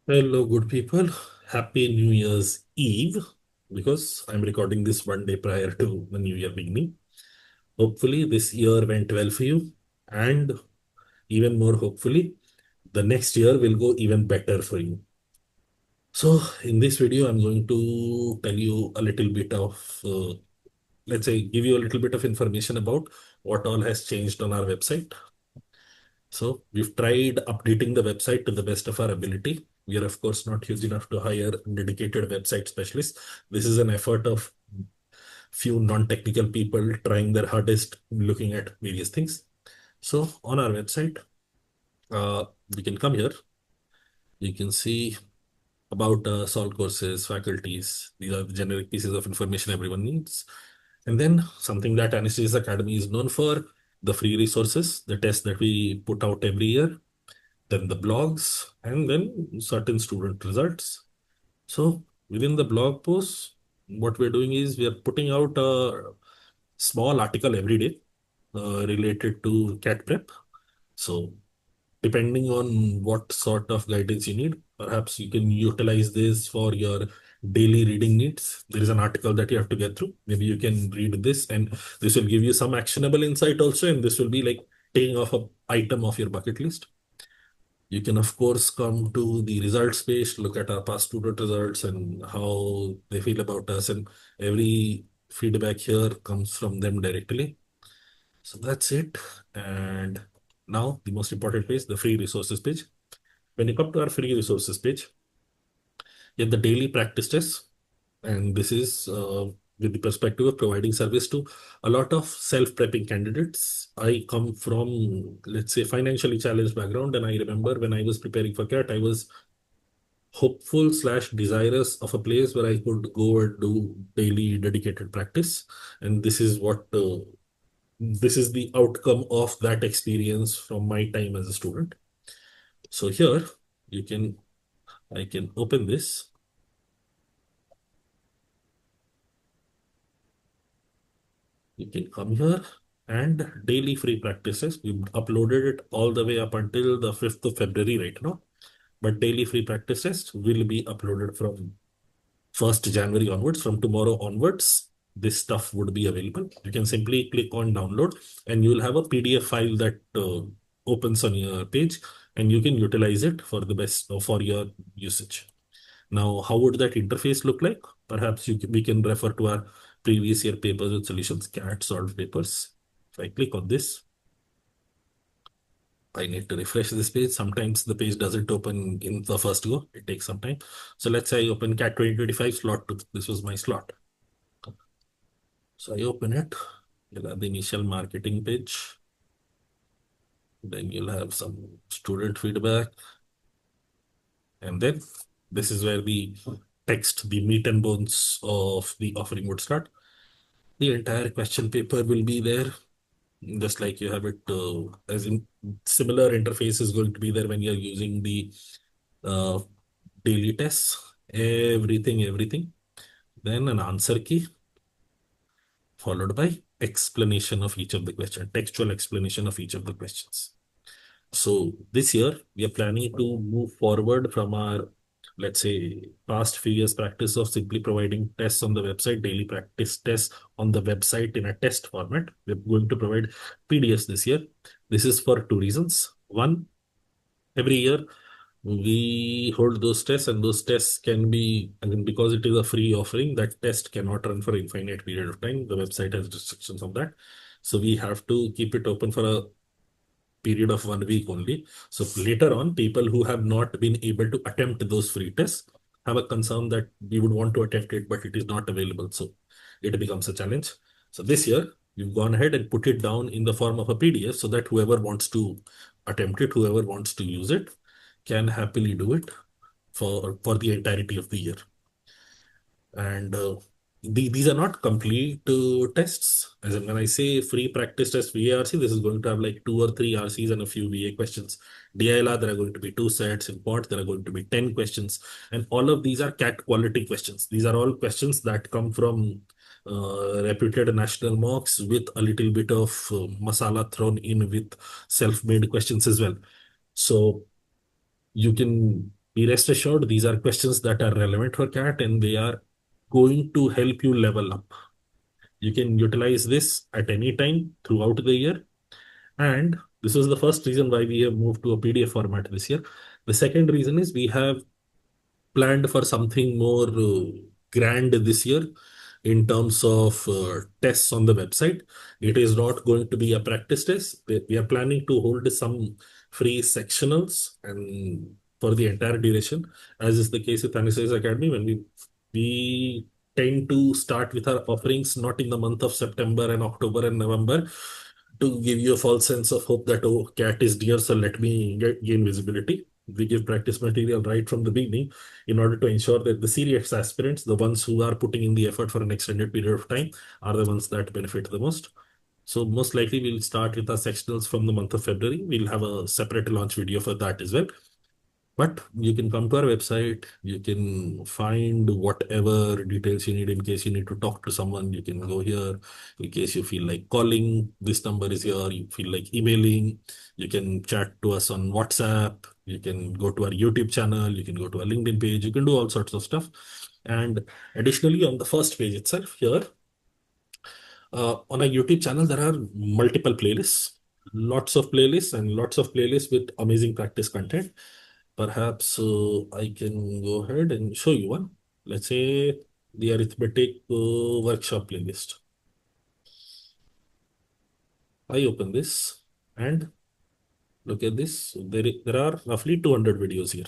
Hello, good people. Happy New Year's Eve, because I'm recording this one day prior to the New Year beginning. Hopefully, this year went well for you, and even more hopefully, the next year will go even better for you. So, in this video, I'm going to tell you a little bit of, let's say, give you a little bit of information about what all has changed on our website. So we've tried updating the website to the best of our ability. We are, of course, not huge enough to hire dedicated website specialists. This is an effort of few non-technical people trying their hardest looking at various things. So on our website, we can come here. You can see about salt courses, faculties. These are the generic pieces of information everyone needs. And then something that Anastasis Academy is known for, the free resources, the tests that we put out every year, then the blogs, and then certain student results. So within the blog posts, what we're doing is we are putting out a small article every day related to CAT prep. So depending on what sort of guidance you need, perhaps you can utilize this for your daily reading needs. There is an article that you have to get through. Maybe you can read this, and this will give you some actionable insight also, and this will be like taking off a item off your bucket list. You can, of course, come to the results page, look at our past student results and how they feel about us. And every feedback here comes from them directly. So that's it. And now the most important page, the free resources page. When you come to our free resources page, you have the daily practice tests. And this is with the perspective of providing service to a lot of self-prepping candidates. I come from, let's say, financially challenged background, and I remember when I was preparing for CAT, I was hopeful slash desirous of a place where I could go and do daily dedicated practice. And this is the outcome of that experience from my time as a student. So here you can, I can open this. You can come here and daily free practices. We uploaded it all the way up until the 5th of February right now. But daily free practices will be uploaded from 1st January onwards. From tomorrow onwards, this stuff would be available. You can simply click on download and you'll have a PDF file that opens on your page, and you can utilize it for the best for your usage. Now, how would that interface look like? Perhaps we can refer to our previous year papers with solutions, CAT solved papers. If I click on this, I need to refresh this page. Sometimes the page doesn't open in the first go. It takes some time. So let's say I open CAT 2025 slot 2. This was my slot. So I open it. You'll have the initial marketing page. Then you'll have some student feedback. And then this is where the text, the meat and bones of the offering would start. The entire question paper will be there, just like you have it, as in similar interface is going to be there when you're using the uh, daily tests, everything. Then an answer key, followed by explanation of each of the questions, textual explanation of each of the questions. So this year, we are planning to move forward from our, let's say, past few years practice of simply providing tests on the website, daily practice tests on the website in a test format. We're going to provide PDFs this year. This is for two reasons. One, every year we hold those tests, and those tests can be, I mean, because it is a free offering, that test cannot run for infinite period of time. The website has restrictions on that. So we have to keep it open for a period of 1 week only. So later on, people who have not been able to attempt those free tests have a concern that we would want to attempt it, but it is not available. So it becomes a challenge. So this year, we've gone ahead and put it down in the form of a PDF so that whoever wants to attempt it, whoever wants to use it, can happily do it for the entirety of the year. And these are not complete tests. As in, when I say free practice test VARC, this is going to have like 2 or 3 RCs and a few VA questions. DILR, there are going to be 2 sets. In POT, there are going to be 10 questions. And all of these are CAT quality questions. These are all questions that come from reputed national mocks with a little bit of masala thrown in with self-made questions as well. So you can Be rest assured, these are questions that are relevant for CAT and they are going to help you level up. You can utilize this at any time throughout the year. And this was the first reason why we have moved to a PDF format this year. The second reason is we have planned for something more grand this year in terms of tests on the website. It is not going to be a practice test. We are planning to hold some free sectionals and for the entire duration, as is the case with Anastasis Academy, when we tend to start with our offerings not in the month of September and October and November to give you a false sense of hope that, oh, CAT is dear, so let me gain visibility. We give practice material right from the beginning in order to ensure that the serious aspirants, the ones who are putting in the effort for an extended period of time, are the ones that benefit the most. So most likely we'll start with our sectionals from the month of February. We'll have a separate launch video for that as well. But you can come to our website, you can find whatever details you need in case you need to talk to someone. You can go here in case you feel like calling. This number is here. You feel like emailing. You can chat to us on WhatsApp. You can go to our YouTube channel. You can go to our LinkedIn page. You can do all sorts of stuff. And additionally, on the first page itself here, on our YouTube channel, there are multiple playlists, lots of playlists with amazing practice content. Perhaps I can go ahead and show you one. Let's say the arithmetic workshop playlist. I open this and look at this. There are roughly 200 videos here.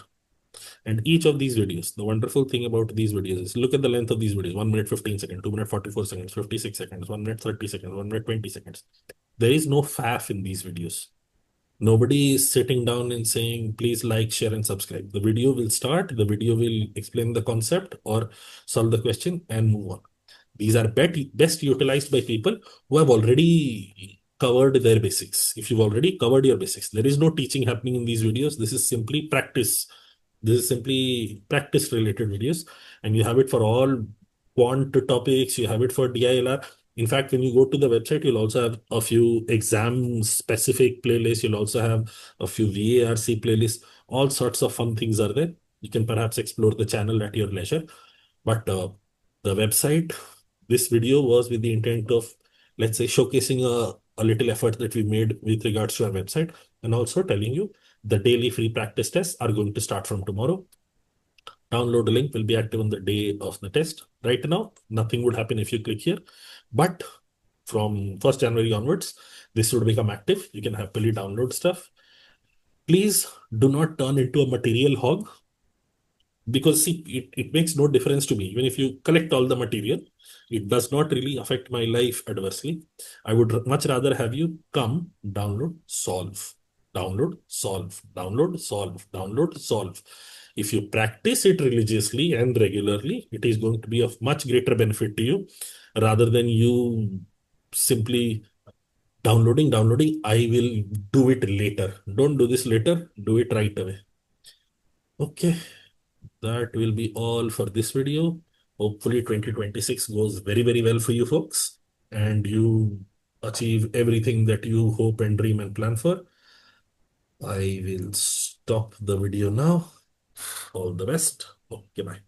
And each of these videos, the wonderful thing about these videos is look at the length of these videos 1 minute 15 seconds, 2 minute 44 seconds, 56 seconds, 1 minute 30 seconds, 1 minute 20 seconds. There is no faff in these videos. Nobody is sitting down and saying, please like, share, and subscribe. The video will start, the video will explain the concept or solve the question and move on. These are best utilized by people who have already covered their basics. If you've already covered your basics, there is no teaching happening in these videos. This is simply practice. This is simply practice related videos, and you have it for all quant topics. You have it for DILR. In fact, when you go to the website, you'll also have a few exam specific playlists. You'll also have a few VARC playlists. All sorts of fun things are there. You can perhaps explore the channel at your leisure. But the website, this video was with the intent of, let's say, showcasing a little effort that we made with regards to our website, and also telling you the daily free practice tests are going to start from tomorrow. Download link will be active on the day of the test. Right now, nothing would happen if you click here. But from 1st January onwards, this would become active. You can happily download stuff. Please do not turn into a material hog, because see, it makes no difference to me. Even if you collect all the material, it does not really affect my life adversely. I would much rather have you come, download, solve, download, solve, download, solve, download, solve. If you practice it religiously and regularly, it is going to be of much greater benefit to you rather than you simply downloading. I will do it later. Don't do this later. Do it right away. Okay. That will be all for this video. Hopefully 2026 goes very, very well for you folks and you achieve everything that you hope and dream and plan for. I will stop the video now. All the best. Okay, bye.